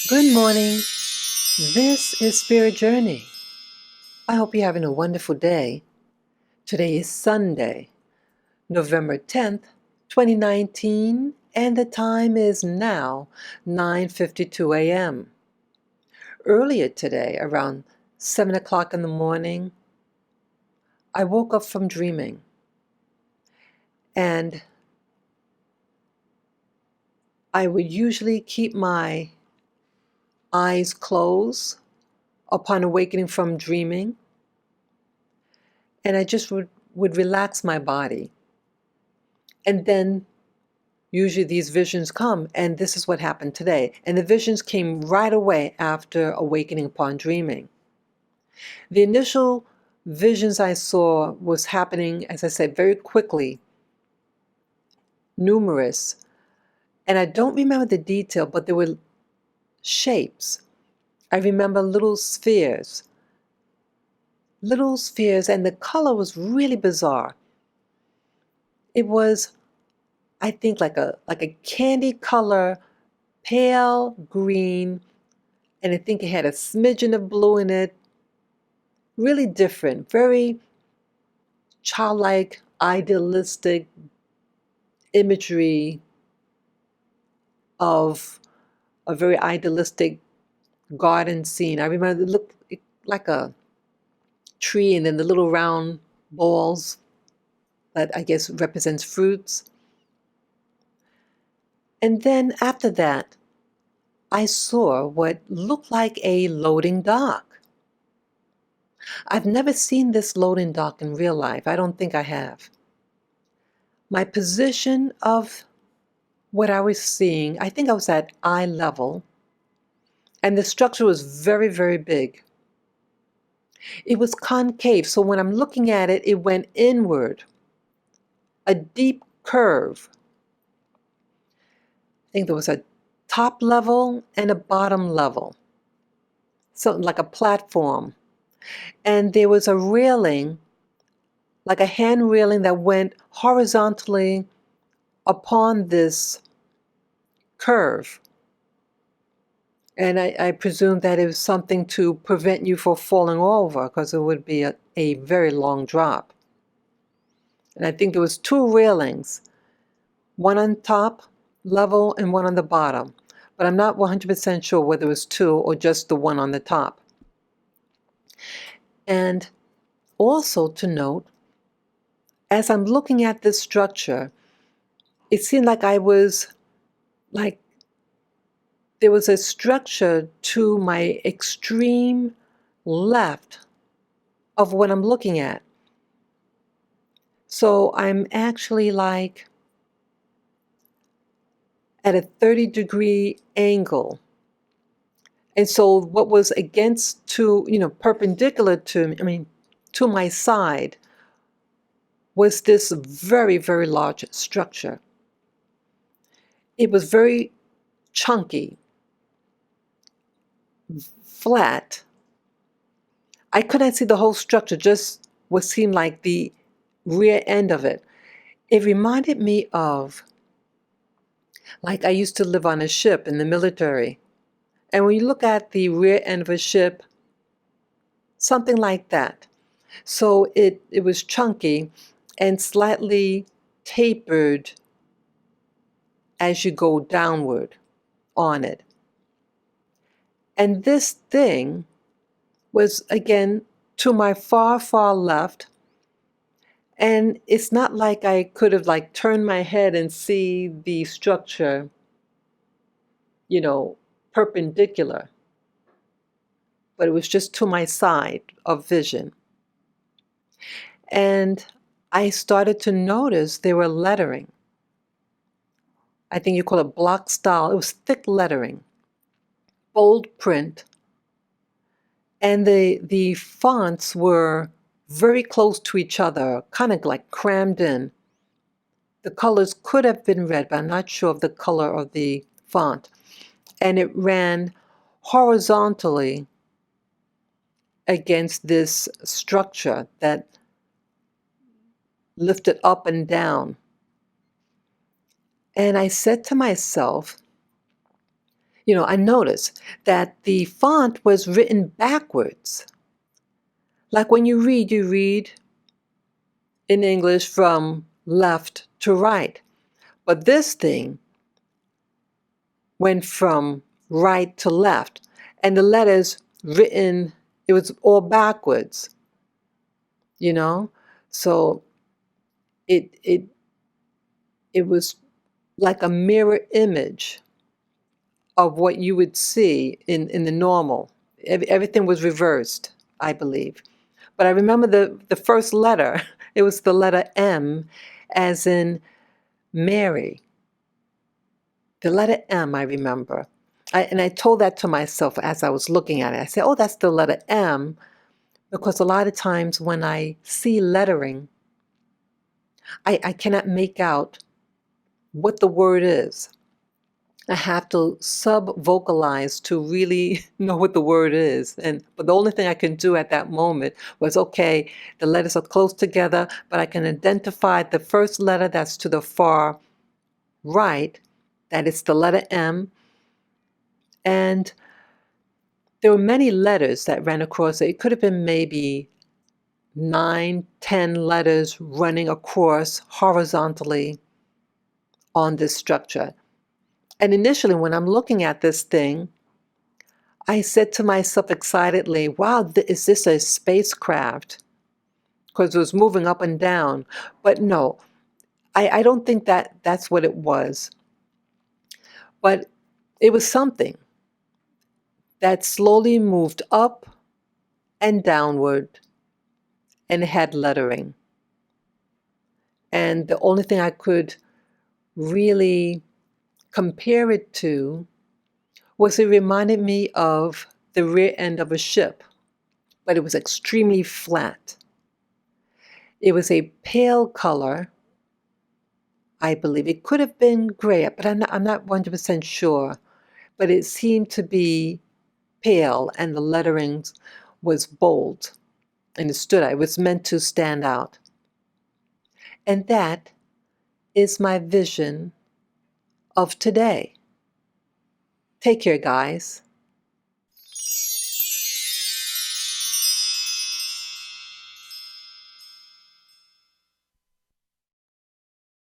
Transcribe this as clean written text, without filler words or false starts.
Good morning. This is Spirit Journey. I hope you're having a wonderful day. Today is Sunday, November 10th, 2019, and the time is now 9:52 a.m. Earlier today, around 7 o'clock in the morning, I woke up from dreaming, and I would usually keep my eyes closed upon awakening from dreaming, and I just would relax my body. And then usually these visions come, and this is what happened today. And the visions came right away after awakening upon dreaming. The initial visions I saw was happening, as I said, very quickly, numerous. And I don't remember the detail, but there were shapes. I remember little spheres, and the color was really bizarre. It was, I think, like a candy color, pale green, and I think it had a smidgen of blue in it. Really different, very childlike, idealistic imagery of a very idealistic garden scene. I remember it looked like a tree, and then the little round balls that I guess represents fruits. And then after that, I saw what looked like a loading dock. I've never seen this loading dock in real life. I don't think I have. My position of what I was seeing, I think I was at eye level, and the structure was very, very big. It was concave, so when I'm looking at it, it went inward, a deep curve. I think there was a top level and a bottom level, something like a platform. And there was a railing, like a hand railing that went horizontally upon this curve. And I presume that it was something to prevent you from falling over, because it would be a very long drop. And I think there was two railings, one on top level and one on the bottom. But I'm not 100% sure whether it was two or just the one on the top. And also to note, as I'm looking at this structure, it seemed like there was a structure to my extreme left of what I'm looking at. So I'm actually like at a 30-degree angle. And so what was perpendicular to my side was this very, very large structure. It was very chunky, flat. I couldn't see the whole structure, just what seemed like the rear end of it. It reminded me of, like, I used to live on a ship in the military. And when you look at the rear end of a ship, something like that. So it was chunky and slightly tapered as you go downward on it. And this thing was, again, to my far, far left. And it's not like I could have turned my head and see the structure, perpendicular, but it was just to my side of vision. And I started to notice there were lettering. I think you call it block style. It was thick lettering, bold print, and the fonts were very close to each other, kind of like crammed in. The colors could have been red, but I'm not sure of the color of the font. And it ran horizontally against this structure that lifted up and down. And I said to myself, I noticed that the font was written backwards. Like when you read in English from left to right. But this thing went from right to left. And the letters written, it was all backwards, you know? So it was like a mirror image of what you would see in the normal. Everything was reversed, I believe. But I remember the first letter, it was the letter M, as in Mary. The letter M, I remember. And I told that to myself as I was looking at it. I said, oh, that's the letter M, because a lot of times when I see lettering, I cannot make out what the word is. I have to sub-vocalize to really know what the word is. But the only thing I can do at that moment was, okay, the letters are close together, but I can identify the first letter that's to the far right, that is the letter M. And there were many letters that ran across it. It could have been maybe 9, 10 letters running across horizontally on this structure. And initially, when I'm looking at this thing, I said to myself excitedly, wow, is this a spacecraft? Because it was moving up and down. But no, I don't think that's what it was. But it was something that slowly moved up and downward and had lettering. And the only thing I could really compare it to was it reminded me of the rear end of a ship, but it was extremely flat. It was a pale color, I believe. It could have been gray, but I'm not 100% sure. But it seemed to be pale, and the lettering was bold, and it stood out. It was meant to stand out. And that is my vision of today. Take care, guys.